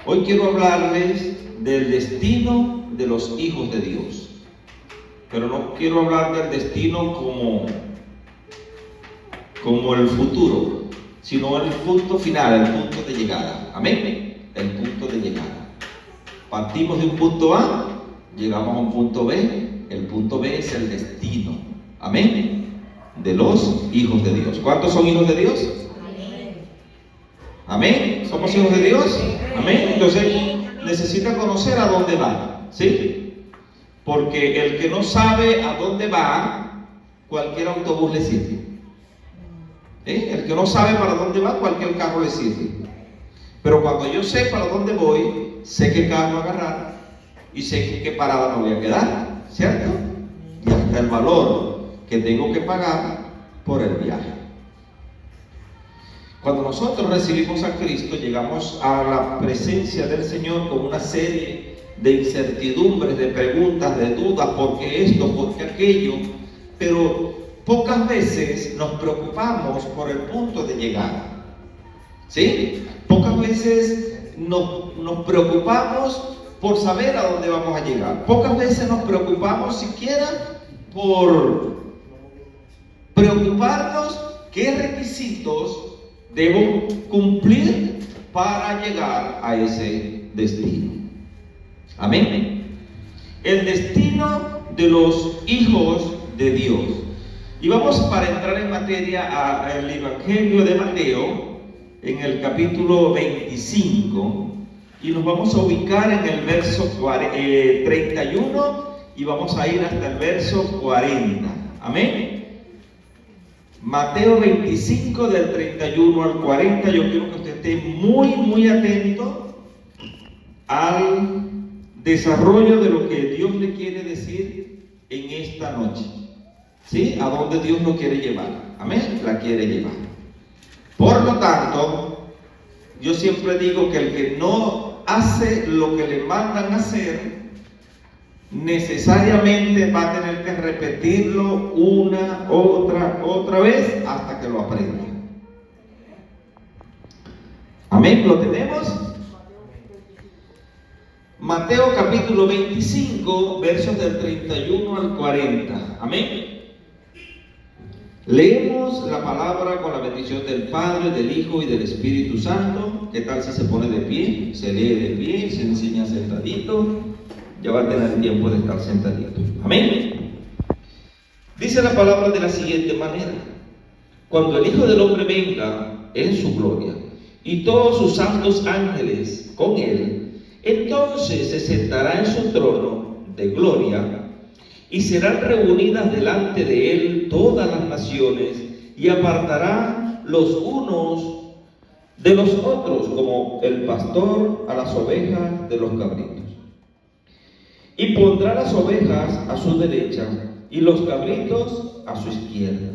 Hoy quiero hablarles del destino de los hijos de Dios. Pero no quiero hablar del destino como el futuro, sino el punto final, el punto de llegada. Amén. El punto de llegada. Partimos de un punto A, llegamos a un punto B. El punto B es el destino. Amén. De los hijos de Dios. ¿Cuántos son hijos de Dios? Amén. ¿Somos hijos de Dios? Amén. Entonces necesita conocer a dónde va, ¿sí? Porque el que no sabe a dónde va, cualquier autobús le sirve. El que no sabe para dónde va, cualquier carro le sirve. Pero cuando yo sé para dónde voy, sé qué carro agarrar y sé qué parada me voy a quedar, ¿cierto? Y hasta el valor que tengo que pagar por el viaje. Cuando nosotros recibimos a Cristo, llegamos a la presencia del Señor con una serie de incertidumbres, de preguntas, de dudas, ¿por qué esto? ¿Por qué aquello? Pero pocas veces nos preocupamos por el punto de llegada, ¿sí? Pocas veces nos preocupamos por saber a dónde vamos a llegar. Pocas veces nos preocupamos siquiera por preocuparnos qué requisitos debo cumplir para llegar a ese destino. Amén. El destino de los hijos de Dios. Y vamos para entrar en materia al Evangelio de Mateo, en el capítulo 25, y nos vamos a ubicar en el verso 31 y vamos a ir hasta el verso 40. Amén. Mateo 25 del 31 al 40. Yo quiero que usted esté muy atento al desarrollo de lo que Dios le quiere decir en esta noche, ¿sí? A dónde Dios lo quiere llevar. Amén. La quiere llevar. Por lo tanto, yo siempre digo que el que no hace lo que le mandan hacer, necesariamente va a tener que repetirlo una, otra vez hasta que lo aprenda. Amén. ¿Lo tenemos? Mateo capítulo 25, versos del 31 al 40. Amén. Leemos la palabra con la bendición del Padre, del Hijo y del Espíritu Santo. ¿Qué tal si se pone de pie? Se lee de pie, se enseña sentadito. Ya va a tener tiempo de estar sentadito. Amén. Dice la palabra de la siguiente manera: cuando el Hijo del Hombre venga en su gloria y todos sus santos ángeles con él, entonces se sentará en su trono de gloria y serán reunidas delante de él todas las naciones y apartará los unos de los otros, como el pastor a las ovejas de los cabritos. Y pondrá las ovejas a su derecha y los cabritos a su izquierda.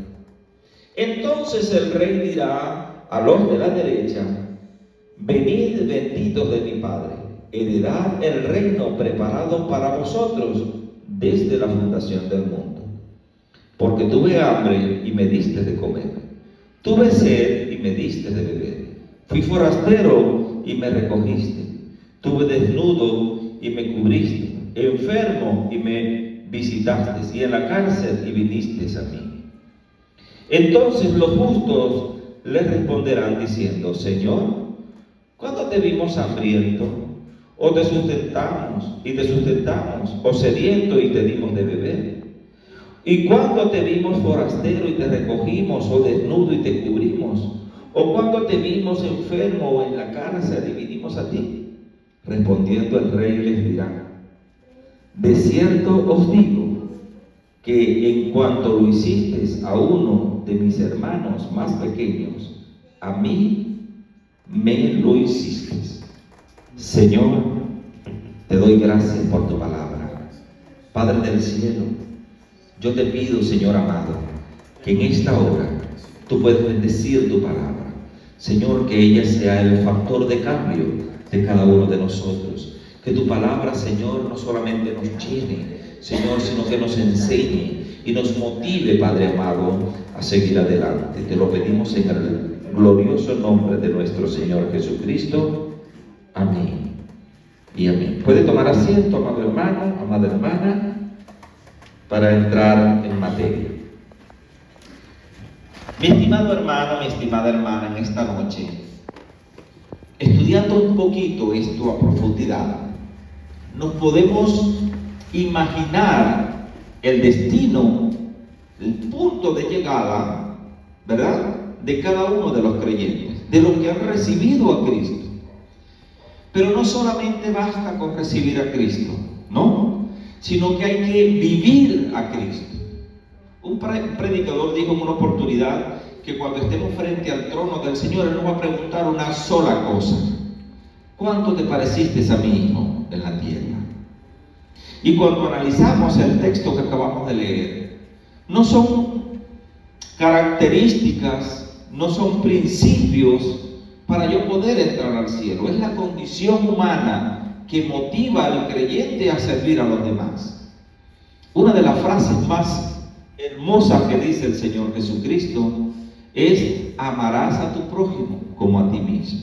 Entonces el rey dirá a los de la derecha: venid benditos de mi Padre, heredad el reino preparado para vosotros desde la fundación del mundo. Porque tuve hambre y me diste de comer, tuve sed y me diste de beber, fui forastero y me recogiste, tuve desnudo y me cubriste, enfermo y me visitaste, y en la cárcel y vinisteis a mí. Entonces los justos le responderán diciendo: Señor, ¿cuándo te vimos hambriento, o te sustentamos, o sediento y te dimos de beber? ¿Y cuándo te vimos forastero y te recogimos, o desnudo y te cubrimos? ¿O cuándo te vimos enfermo o en la cárcel y vinimos a ti? Respondiendo el rey les dirá: de cierto os digo que en cuanto lo hicisteis a uno de mis hermanos más pequeños, a mí me lo hicisteis. Señor, te doy gracias por tu palabra. Padre del cielo, yo te pido, Señor amado, que en esta hora tú puedas bendecir tu palabra. Señor, que ella sea el factor de cambio de cada uno de nosotros. Que tu palabra, Señor, no solamente nos llene, Señor, sino que nos enseñe y nos motive, Padre amado, a seguir adelante. Te lo pedimos en el glorioso nombre de nuestro Señor Jesucristo. Amén y amén. Puede tomar asiento, amado hermano, amada hermana, para entrar en materia. Mi estimado hermano, mi estimada hermana, en esta noche, estudiando un poquito esto a profundidad, nos podemos imaginar el destino, el punto de llegada, ¿verdad?, de cada uno de los creyentes, de los que han recibido a Cristo. Pero no solamente basta con recibir a Cristo, ¿no?, sino que hay que vivir a Cristo. Un predicador dijo en una oportunidad que cuando estemos frente al trono del Señor, Él nos va a preguntar una sola cosa: ¿cuánto te pareciste a mi hijo en la tierra? Y cuando analizamos el texto que acabamos de leer, no son características, no son principios para yo poder entrar al cielo. Es la condición humana que motiva al creyente a servir a los demás. Una de las frases más hermosas que dice el Señor Jesucristo es: amarás a tu prójimo como a ti mismo.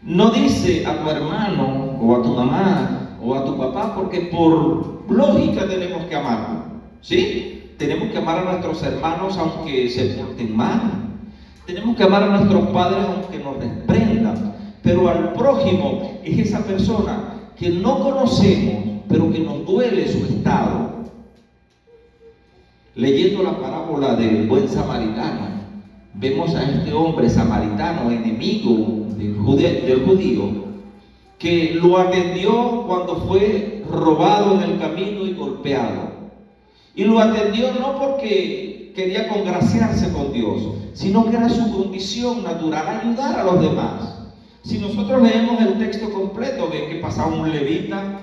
No dice a tu hermano o a tu mamá o a tu papá, porque por lógica tenemos que amarlo, ¿sí? Tenemos que amar a nuestros hermanos aunque se porten mal. Tenemos que amar a nuestros padres aunque nos reprendan. Pero al prójimo es esa persona que no conocemos, pero que nos duele su estado. Leyendo la parábola del buen samaritano, vemos a este hombre samaritano, enemigo del judío, que lo atendió cuando fue robado en el camino y golpeado. Y lo atendió no porque quería congraciarse con Dios, sino que era su condición natural ayudar a los demás. Si nosotros leemos el texto completo, ven que pasa un levita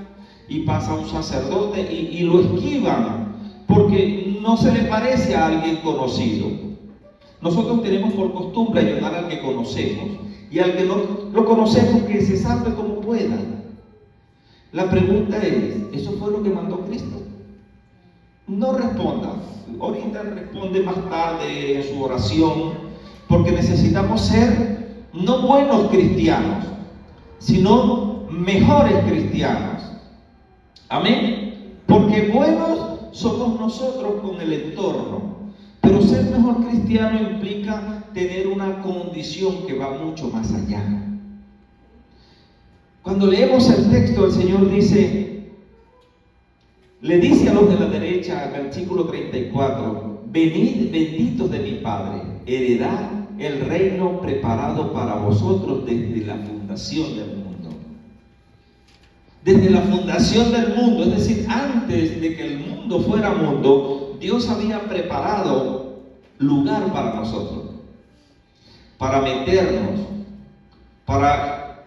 y pasa un sacerdote y lo esquivan porque no se le parece a alguien conocido. Nosotros tenemos por costumbre ayudar al que conocemos, y al que no lo conocemos, que se salve como pueda. La pregunta es: ¿eso fue lo que mandó Cristo? No responda. Ahorita responde más tarde en su oración, porque necesitamos ser no buenos cristianos, sino mejores cristianos. Amén. Porque buenos somos nosotros con el entorno, pero ser mejor cristiano implica tener una condición que va mucho más allá. Cuando leemos el texto, el Señor le dice a los de la derecha, versículo 34: venid benditos de mi Padre, heredad el reino preparado para vosotros desde la fundación del mundo. Desde la fundación del mundo, es decir, antes de que el mundo fuera mundo, Dios había preparado lugar para nosotros, para meternos, para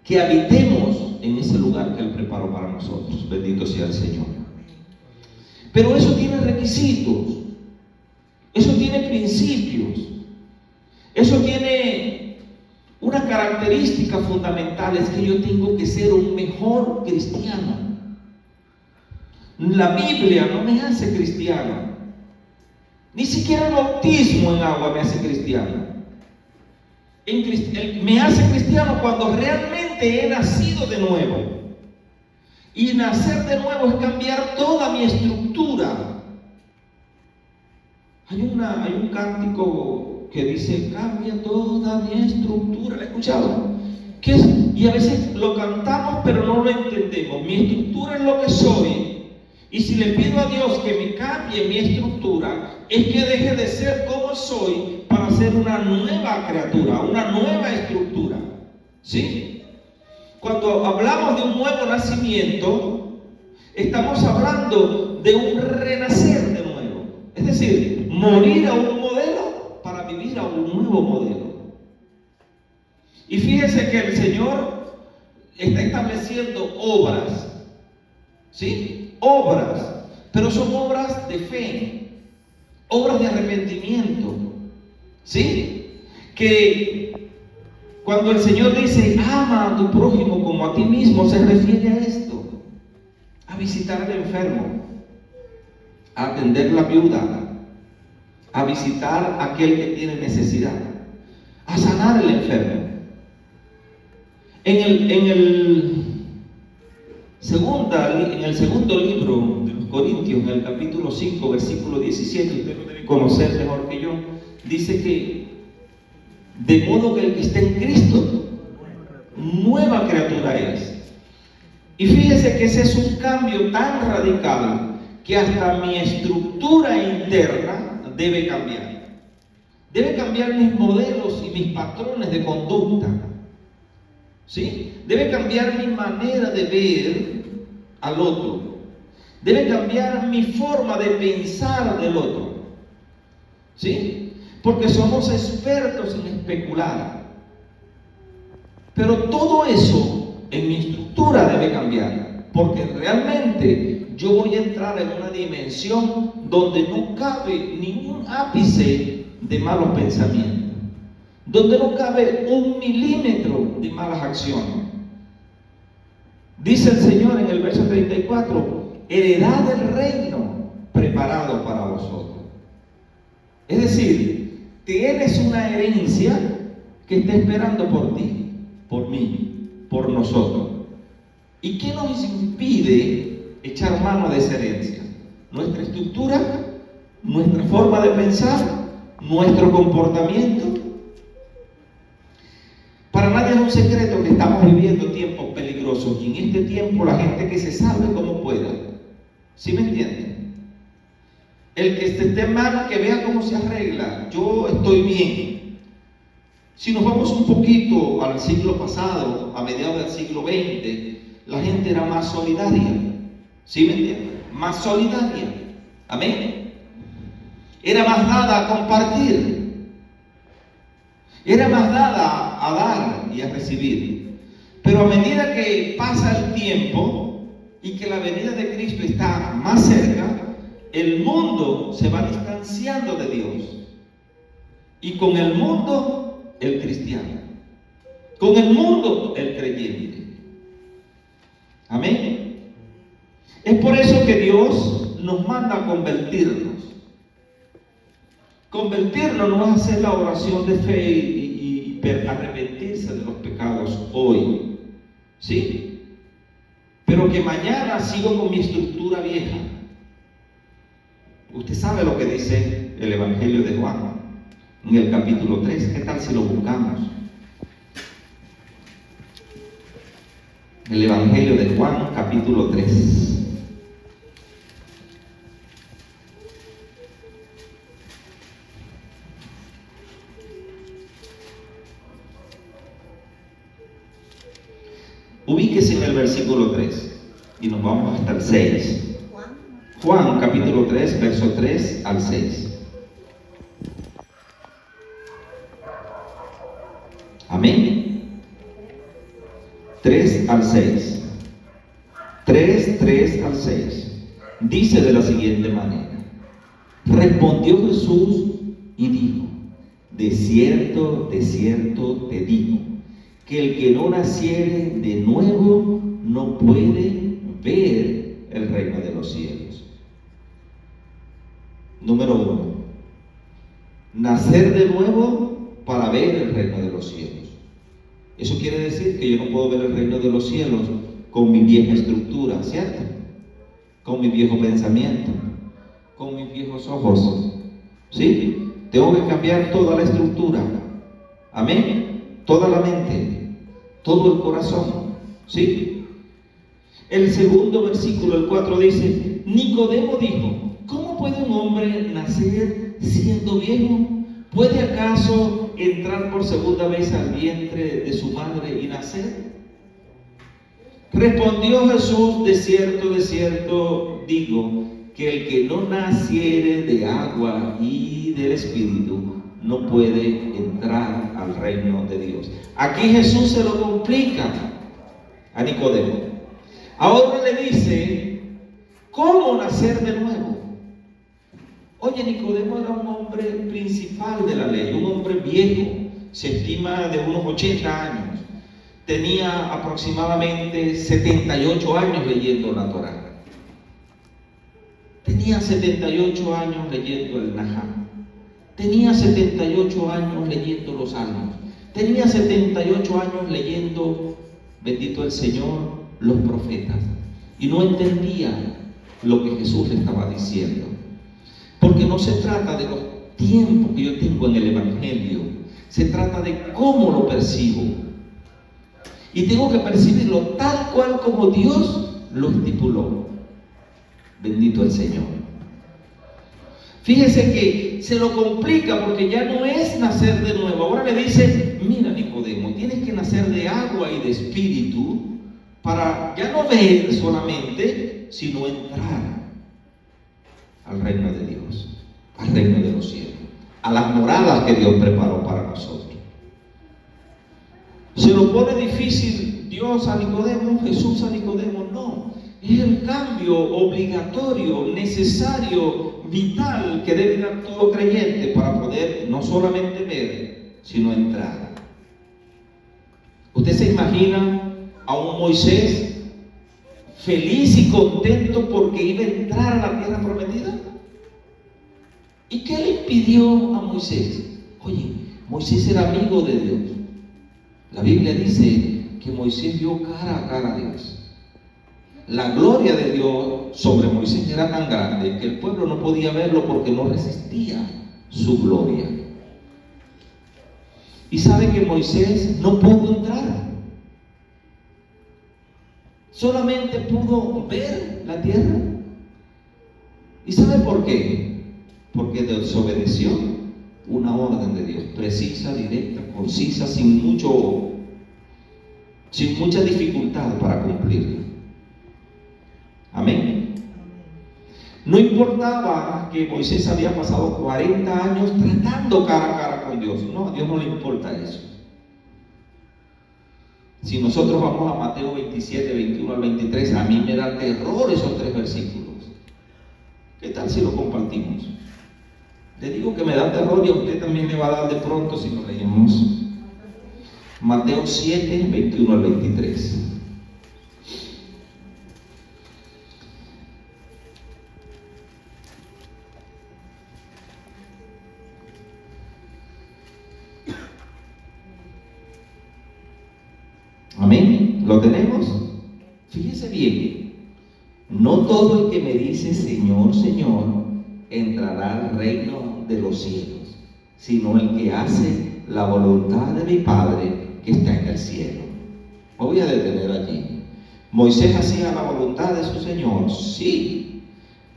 que habitemos en ese lugar que Él preparó para nosotros. Bendito sea el Señor. Pero eso tiene requisitos, eso tiene principios, eso tiene una característica fundamental: es que yo tengo que ser un mejor cristiano. La Biblia no me hace cristiano, ni siquiera el bautismo en agua me hace cristiano. Me hace cristiano cuando realmente he nacido de nuevo. Y nacer de nuevo es cambiar toda mi estructura. Hay un cántico que dice: cambia toda mi estructura. ¿Lo he escuchado? Y a veces lo cantamos pero no lo entendemos. Mi estructura es lo que soy. Y si le pido a Dios que me cambie mi estructura, es que deje de ser como soy para ser una nueva criatura, una nueva estructura. ¿Sí? Cuando hablamos de un nuevo nacimiento, estamos hablando de un renacer de nuevo. Es decir, morir a un modelo para vivir a un nuevo modelo. Y fíjese que el Señor está estableciendo obras, ¿sí? Obras, pero son obras de fe, obras de arrepentimiento, ¿sí? Que cuando el Señor dice: ama a tu prójimo como a ti mismo, se refiere a esto: a visitar al enfermo, a atender la viuda, a visitar a aquel que tiene necesidad, a sanar al enfermo. En el segundo libro de los Corintios, en el capítulo 5, versículo 17, usted lo debe conocer mejor que yo, dice que de modo que el que está en Cristo, nueva criatura es. Y fíjese que ese es un cambio tan radical que hasta mi estructura interna debe cambiar. Debe cambiar mis modelos y mis patrones de conducta. ¿Sí? Debe cambiar mi manera de ver al otro. Debe cambiar mi forma de pensar del otro. ¿Sí? Porque somos expertos en especular. Pero todo eso en mi estructura debe cambiar. Porque realmente yo voy a entrar en una dimensión donde no cabe ningún ápice de malos pensamientos. Donde no cabe un milímetro de malas acciones. Dice el Señor en el verso 34, heredad del reino preparado para vosotros. Es decir, tienes una herencia que está esperando por ti, por mí, por nosotros. ¿Y qué nos impide echar mano de esa herencia? Nuestra estructura, nuestra forma de pensar, nuestro comportamiento. Para nadie es un secreto que estamos viviendo tiempos peligrosos y en este tiempo la gente que se salve como pueda. ¿Sí me entienden? El que esté mal, que vea cómo se arregla. Yo estoy bien. Si nos vamos un poquito al siglo pasado, a mediados del siglo XX, la gente era más solidaria. ¿Sí me entienden? Más solidaria. Amén. Era más dada a compartir. Era más dada a dar y a recibir. Pero a medida que pasa el tiempo y que la venida de Cristo está más cerca, el mundo se va distanciando de Dios. Y con el mundo, el cristiano. Con el mundo, el creyente. Amén. Es por eso que Dios nos manda a convertirnos. Convertirnos no es hacer la oración de fe y arrepentirse de los pecados hoy. ¿Sí? Pero que mañana sigo con mi estructura vieja. Usted sabe lo que dice el Evangelio de Juan en el capítulo 3. ¿Qué tal si lo buscamos? El Evangelio de Juan, capítulo 3. Ubíquese en el versículo 3 y nos vamos hasta el 6. Juan capítulo 3, verso 3 al 6. Amén. 3 al 6. 3 al 6. Dice de la siguiente manera. Respondió Jesús y dijo, de cierto te digo, que el que no naciere de nuevo no puede ver el reino de los cielos. Número 1. Nacer de nuevo para ver el reino de los cielos. Eso quiere decir que yo no puedo ver el reino de los cielos con mi vieja estructura, ¿cierto? Con mi viejo pensamiento, con mis viejos ojos. ¿Sí? Tengo que cambiar toda la estructura. Amén. Toda la mente, todo el corazón. ¿Sí? El segundo versículo, el 4 dice, Nicodemo dijo, ¿cómo puede un hombre nacer siendo viejo? ¿Puede acaso entrar por segunda vez al vientre de su madre y nacer? Respondió Jesús, de cierto digo, que el que no naciere de agua y del Espíritu no puede entrar al reino de Dios. Aquí Jesús se lo complica a Nicodemo. Ahora le dice, ¿cómo nacer de nuevo? Oye, Nicodemo era un hombre principal de la ley, un hombre viejo, se estima de unos 80 años. Tenía aproximadamente 78 años leyendo la Torá. Tenía 78 años leyendo el Naham. Tenía 78 años leyendo los Salmos. Tenía 78 años leyendo bendito el Señor, los profetas, y no entendía lo que Jesús le estaba diciendo. Porque no se trata de los tiempos que yo tengo en el Evangelio, se trata de cómo lo percibo. Y tengo que percibirlo tal cual como Dios lo estipuló. Bendito el Señor. Fíjese que se lo complica porque ya no es nacer de nuevo. Ahora le dice, mira Nicodemo, tienes que nacer de agua y de espíritu para ya no ver solamente, sino entrar al reino de Dios, al reino de los cielos, a las moradas que Dios preparó para nosotros. ¿Se lo pone difícil Dios a Nicodemo, Jesús a Nicodemo? No. Es el cambio obligatorio, necesario, vital que debe dar todo creyente para poder no solamente ver, sino entrar. ¿Usted se imagina a un Moisés feliz y contento porque iba a entrar a la tierra prometida? ¿Y qué le impidió a Moisés? Oye, Moisés era amigo de Dios. La Biblia dice que Moisés vio cara a cara a Dios. La gloria de Dios sobre Moisés era tan grande que el pueblo no podía verlo porque no resistía su gloria. Y sabe que Moisés no pudo entrar. Solamente pudo ver la tierra. ¿Y sabe por qué? Porque desobedeció una orden de Dios, precisa, directa, concisa, sin mucha dificultad para cumplirla. Amén. No importaba que Moisés había pasado 40 años tratando cara a cara con Dios. No, a Dios no le importa eso. Si nosotros vamos a Mateo 27, 21 al 23, a mí me da terror esos 3 versículos. ¿Qué tal si lo compartimos? Le digo que me da terror y a usted también le va a dar de pronto si lo leemos. Mateo 7, 21 al 23. Amén. ¿Lo tenemos? Fíjese bien. No todo el que me dice Señor, Señor, entrará al reino de los cielos, sino el que hace la voluntad de mi Padre que está en el cielo. Me voy a detener allí. ¿Moisés hacía la voluntad de su Señor? Sí.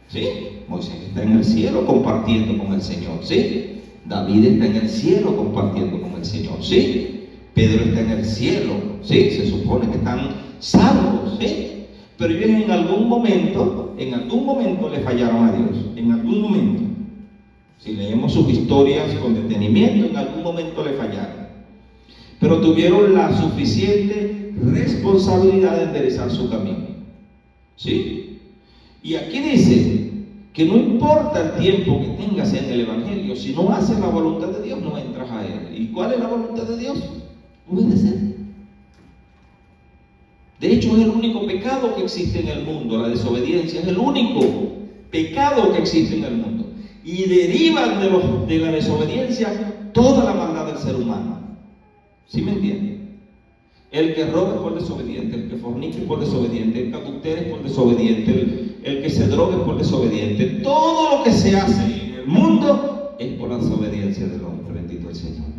¿Sí? Moisés está en el cielo compartiendo con el Señor. ¿Sí? David está en el cielo compartiendo con el Señor. ¿Sí? Pedro está en el cielo, ¿sí? Se supone que están salvos, ¿sí? Pero ellos en algún momento le fallaron a Dios, en algún momento. Si leemos sus historias con detenimiento, en algún momento le fallaron. Pero tuvieron la suficiente responsabilidad de enderezar su camino, ¿sí? Y aquí dice que no importa el tiempo que tengas en el Evangelio, si no haces la voluntad de Dios, no entras a Él. ¿Y cuál es la voluntad de Dios? Obedecer. De hecho, es el único pecado que existe en el mundo. La desobediencia es el único pecado que existe en el mundo. Y derivan de la desobediencia toda la maldad del ser humano. ¿Sí me entienden? El que roba es por desobediente, el que fornique es por desobediente, el que adultere es por desobediente, el que se droga es por desobediente. Todo lo que se hace en el mundo es por la desobediencia del hombre. Bendito el Señor.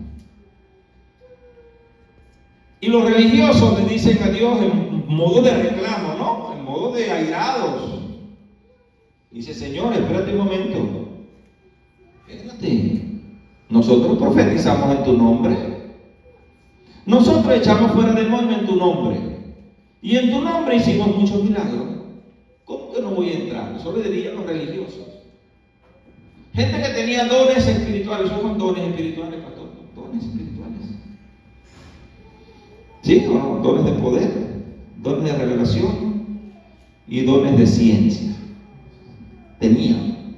Y los religiosos le dicen a Dios en modo de reclamo, ¿no? En modo de airados. Dice, Señor, espérate un momento. Espérate. Nosotros profetizamos en tu nombre. Nosotros echamos fuera demonios en tu nombre. Y en tu nombre hicimos muchos milagros. ¿Cómo que no voy a entrar? Eso le dirían los religiosos. Gente que tenía dones espirituales. ¿Son dones espirituales, pastor? Dones espirituales. ¿Sí? Bueno, dones de poder, dones de revelación y dones de ciencia. Tenían.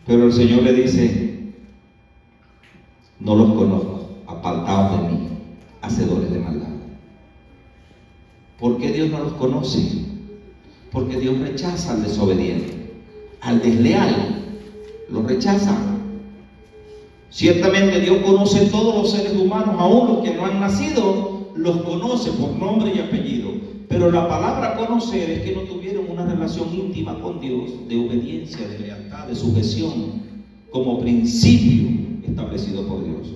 Pero el Señor le dice, no los conozco, apartaos de mí, hacedores de maldad. ¿Por qué Dios no los conoce? Porque Dios rechaza al desobediente, al desleal, lo rechaza. Ciertamente Dios conoce todos los seres humanos, aún los que no han nacido, los conoce por nombre y apellido, pero la palabra conocer es que no tuvieron una relación íntima con Dios, de obediencia, de lealtad, de sujeción, como principio establecido por Dios.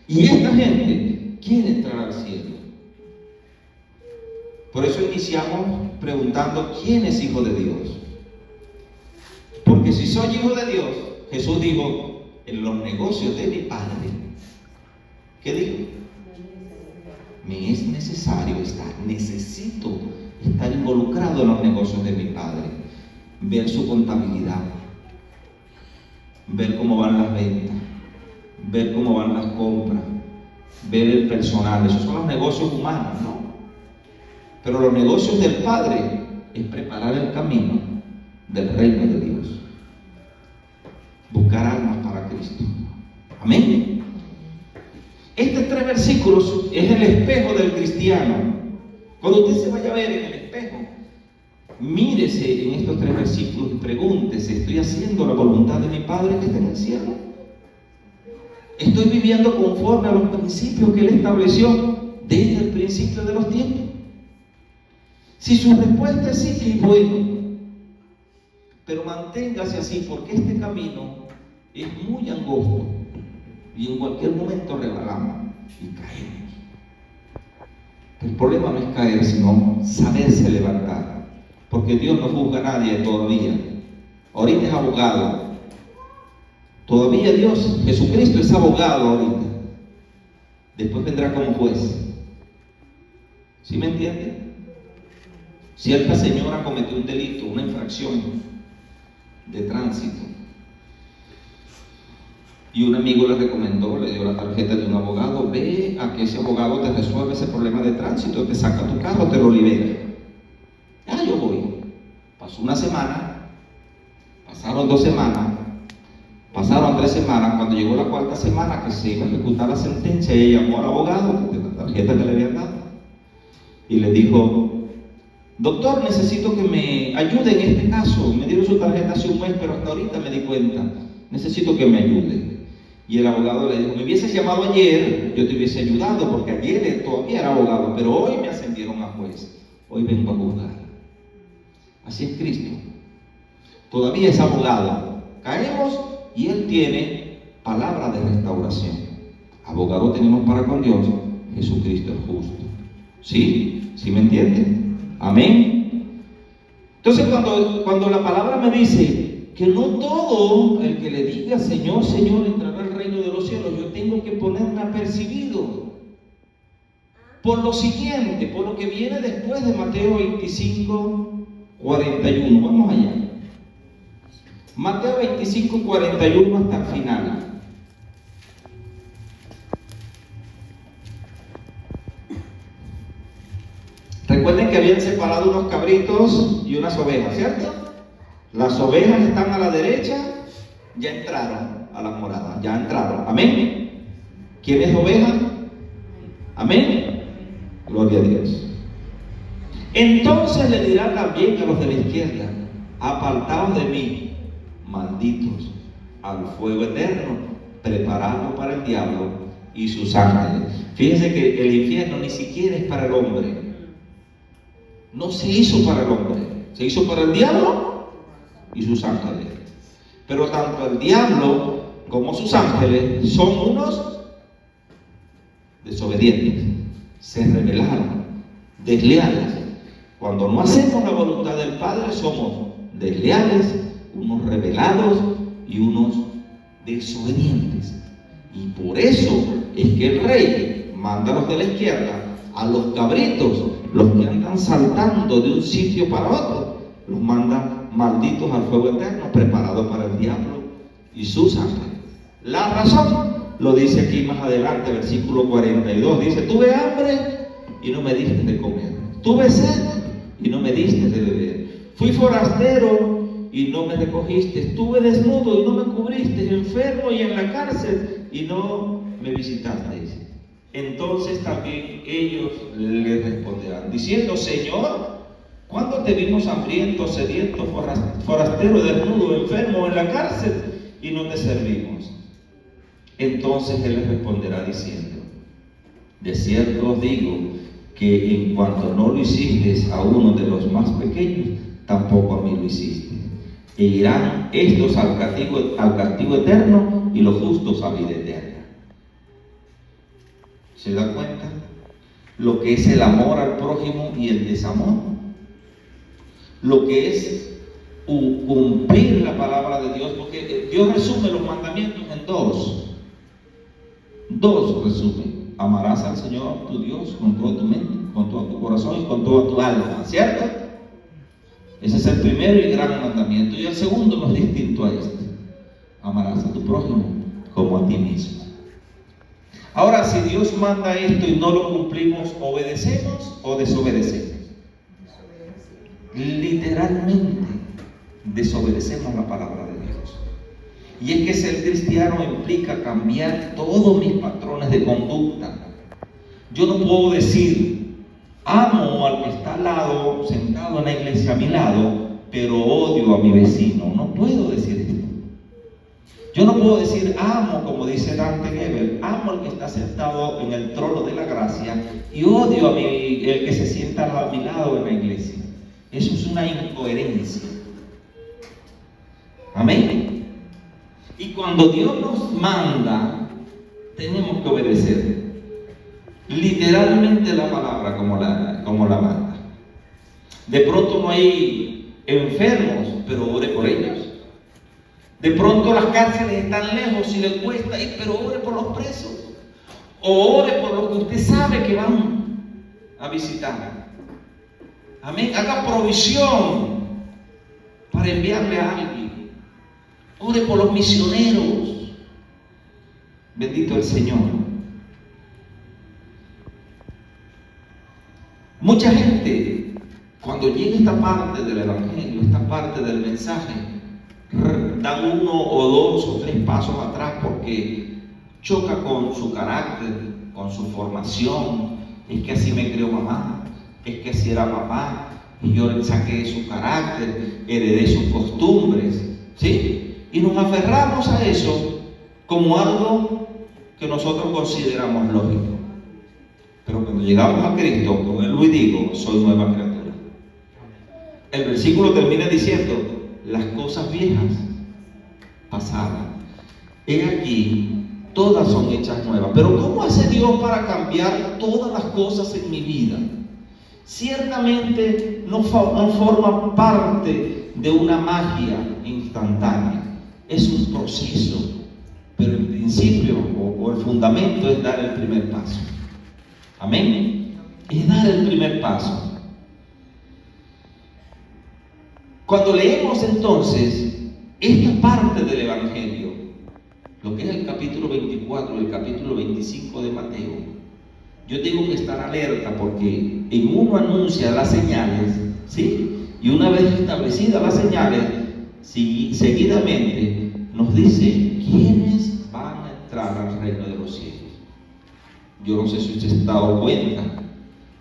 Y esta gente quiere entrar al cielo. Por eso iniciamos preguntando: ¿quién es hijo de Dios? Porque si soy hijo de Dios, Jesús dijo: en los negocios de mi Padre. ¿Qué dijo? Me es necesario estar, necesito estar involucrado en los negocios de mi Padre, ver su contabilidad, ver cómo van las ventas, ver cómo van las compras, ver el personal. Esos son los negocios humanos, ¿no? Pero los negocios del Padre es preparar el camino del reino de Dios, buscar almas para Cristo. Amén. Estos 3 versículos es el espejo del cristiano. Cuando usted se vaya a ver en el espejo, mírese en estos 3 versículos y pregúntese: ¿estoy haciendo la voluntad de mi Padre que está en el cielo? ¿Estoy viviendo conforme a los principios que Él estableció desde el principio de los tiempos? Si su respuesta es sí, qué bueno. Pero manténgase así, porque este camino es muy angosto y en cualquier momento rebalamos y caemos. El problema no es caer, sino saberse levantar, porque Dios no juzga a nadie todavía. Ahorita es abogado. Todavía Dios, Jesucristo, es abogado ahorita. Después vendrá como juez. ¿Sí me entiende? Cierta señora cometió un delito, una infracción de tránsito, y un amigo le recomendó, le dio la tarjeta de un abogado: ve a que ese abogado te resuelve ese problema de tránsito, te saca tu carro, te lo libera. Yo voy. Pasó una semana, pasaron 2 semanas, pasaron 3 semanas. Cuando llegó la 4ª semana que se iba a ejecutar la sentencia, ella llamó al abogado de la tarjeta que le habían dado y le dijo: doctor, necesito que me ayude en este caso. Me dieron su tarjeta hace un mes, pero hasta ahorita me di cuenta. Necesito que me ayude. Y el abogado le dijo: me hubieses llamado ayer, yo te hubiese ayudado, porque ayer él todavía era abogado, pero hoy me ascendieron a juez. Hoy vengo a juzgar. Así es Cristo. Todavía es abogado. Caemos y Él tiene palabra de restauración. Abogado tenemos para con Dios, Jesucristo es justo. ¿Sí? ¿Sí me entienden? Amén. Entonces cuando la palabra me dice que no todo el que le diga Señor, Señor entrará al reino de los cielos, yo tengo que ponerme apercibido por lo siguiente, por lo que viene después de Mateo 25, 41. Vamos allá. Mateo 25, 41 hasta el final. Recuerden que habían separado unos cabritos y unas ovejas, ¿cierto? Las ovejas están a la derecha, ya entraron a la morada, ya entraron. Amén. ¿Quién es oveja? Amén. Gloria a Dios. Entonces le dirá también a los de la izquierda: apartaos de mí, malditos, al fuego eterno, preparado para el diablo y sus ángeles. Fíjense que el infierno ni siquiera es para el hombre. No se hizo para el hombre, se hizo para el diablo y sus ángeles. Pero tanto el diablo como sus ángeles son unos desobedientes, se rebelaron, desleales. Cuando no hacemos la voluntad del Padre, somos desleales, unos rebelados y unos desobedientes. Y por eso es que el rey manda a los de la izquierda, a los cabritos, los que andan saltando de un sitio para otro, los manda malditos al fuego eterno, preparado para el diablo y sus ángeles. La razón lo dice aquí más adelante, versículo 42. Dice: tuve hambre y no me diste de comer, tuve sed y no me diste de beber, fui forastero y no me recogiste, estuve desnudo y no me cubriste, enfermo y en la cárcel y no me visitasteis. Entonces también ellos le responderán, diciendo: Señor, ¿cuándo te vimos hambriento, sediento, forastero, desnudo, enfermo en la cárcel y no te servimos? Entonces Él les responderá diciendo: de cierto os digo que en cuanto no lo hiciste a uno de los más pequeños, tampoco a mí lo hiciste. E irán estos al castigo eterno y los justos a vida eterna. ¿Se da cuenta? Lo que es el amor al prójimo y el desamor. Lo que es cumplir la palabra de Dios, porque Dios resume los mandamientos en dos. Dos resume. Amarás al Señor tu Dios con toda tu mente, con todo tu corazón y con toda tu alma, ¿cierto? Ese es el primero y gran mandamiento. Y el segundo no es distinto a este. Amarás a tu prójimo como a ti mismo. Ahora, si Dios manda esto y no lo cumplimos, ¿obedecemos o desobedecemos? Literalmente desobedecemos la palabra de Dios. Y es que ser cristiano implica cambiar todos mis patrones de conducta. Yo no puedo decir, amo al que está al lado, sentado en la iglesia a mi lado, pero odio a mi vecino. No puedo decir esto. Yo no puedo decir, amo, como dice Dante Gebel, amo al que está sentado en el trono de la gracia y odio a el que se sienta a mi lado en la iglesia. Eso es una incoherencia. Amén. Y cuando Dios nos manda, tenemos que obedecer literalmente la palabra como la manda. De pronto no hay enfermos, pero ore por ellos. De pronto las cárceles están lejos y le cuesta ir, pero ore por los presos. O ore por los que usted sabe que van a visitar. Amén. Haga provisión para enviarle a alguien. Ore por los misioneros. Bendito el Señor. Mucha gente, cuando llega esta parte del Evangelio, esta parte del mensaje, dan uno o dos o tres pasos atrás porque choca con su carácter, con su formación. Es que así me crió mamá, es que así era papá, y yo le saqué su carácter, heredé sus costumbres, ¿sí? Y nos aferramos a eso como algo que nosotros consideramos lógico. Pero cuando llegamos a Cristo, con Él lo digo, soy nueva criatura. El versículo termina diciendo, las cosas viejas pasaron. He aquí, todas son hechas nuevas. Pero ¿cómo hace Dios para cambiar todas las cosas en mi vida? Ciertamente no forma parte de una magia instantánea. Es un proceso, pero el principio o el fundamento es dar el primer paso. Amén. Es dar el primer paso. Cuando leemos entonces esta parte del Evangelio, lo que es el capítulo 24 y el capítulo 25 de Mateo, yo tengo que estar alerta porque en uno anuncia las señales, ¿sí? Y una vez establecidas las señales, seguidamente nos dice quiénes van a entrar al reino de los cielos. Yo no sé si usted se ha dado cuenta,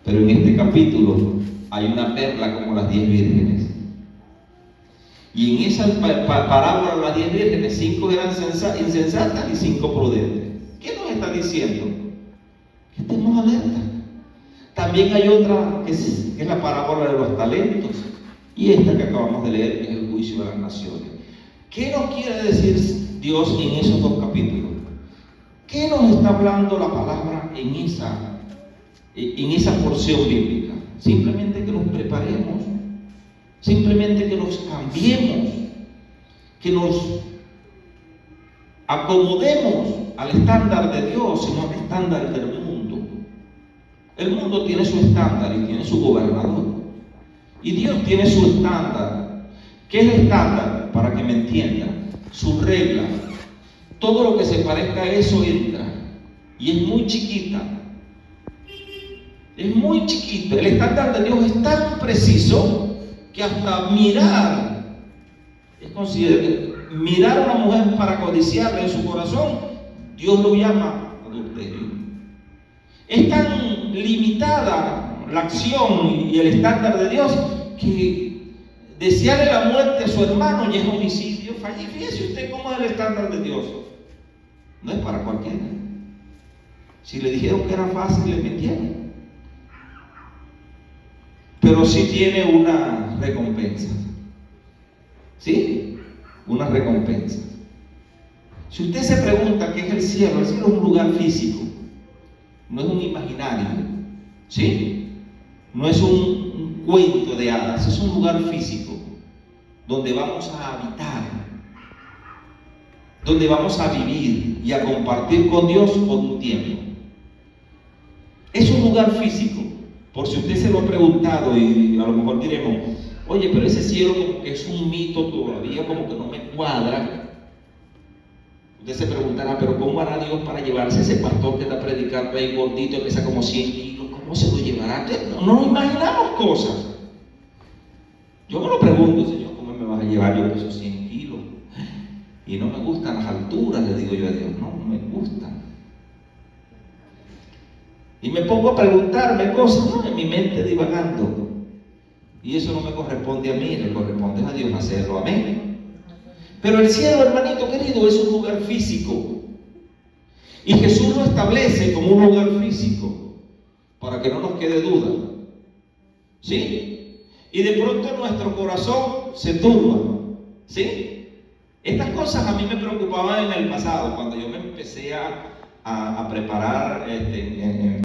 pero en este capítulo hay una perla como las 10 vírgenes. Y en esa parábola de las 10 vírgenes, 5 eran insensatas y 5 prudentes. ¿Qué nos está diciendo? Que estemos alerta. También hay otra que es la parábola de los talentos. Y esta que acabamos de leer, que es el juicio de las naciones. ¿Qué nos quiere decir Dios en esos dos capítulos? ¿Qué nos está hablando la palabra en esa porción bíblica? Simplemente que nos preparemos, simplemente que nos cambiemos, que nos acomodemos al estándar de Dios y no al estándar del mundo. El mundo tiene su estándar y tiene su gobernador. Y Dios tiene su estándar. ¿Qué es el estándar? Para que me entiendan. Su regla. Todo lo que se parezca a eso entra. Y es muy chiquita. Es muy chiquito. El estándar de Dios es tan preciso que hasta mirar, mirar a una mujer para codiciarla en su corazón, Dios lo llama adulterio. Es tan limitada la acción y el estándar de Dios que desearle la muerte a su hermano ya es homicidio. Fíjese usted cómo es el estándar de Dios. No es para cualquiera. Si le dijeron que era fácil, le mintieron. pero sí tiene una recompensa. ¿Sí? Una recompensa. Si usted se pregunta qué es el cielo es un lugar físico, no es un imaginario, ¿sí? No es un cuento de hadas, es un lugar físico donde vamos a habitar, donde vamos a vivir y a compartir con Dios por un tiempo. Es un lugar físico, por si usted se lo ha preguntado y a lo mejor diremos, oye, pero ese cielo como que es un mito todavía, como que no me cuadra. Usted se preguntará, pero ¿cómo hará Dios para llevarse ese pastor que está predicando ahí gordito, que pesa como 100 kilos? ¿Cómo se lo llevará? No nos imaginamos cosas. Yo me lo pregunto, Señor, ¿cómo me vas a llevar? Yo peso 100 kilos. Y no me gustan las alturas, le digo yo a Dios, no me gustan. Y me pongo a preguntarme cosas, ¿no? En mi mente divagando. Y eso no me corresponde a mí, le corresponde a Dios hacerlo, amén. Pero el cielo, hermanito querido, es un lugar físico. Y Jesús lo establece como un lugar físico, para que no nos quede duda. ¿Sí? Y de pronto nuestro corazón se turba. ¿Sí? Estas cosas a mí me preocupaban en el pasado, cuando yo me empecé a preparar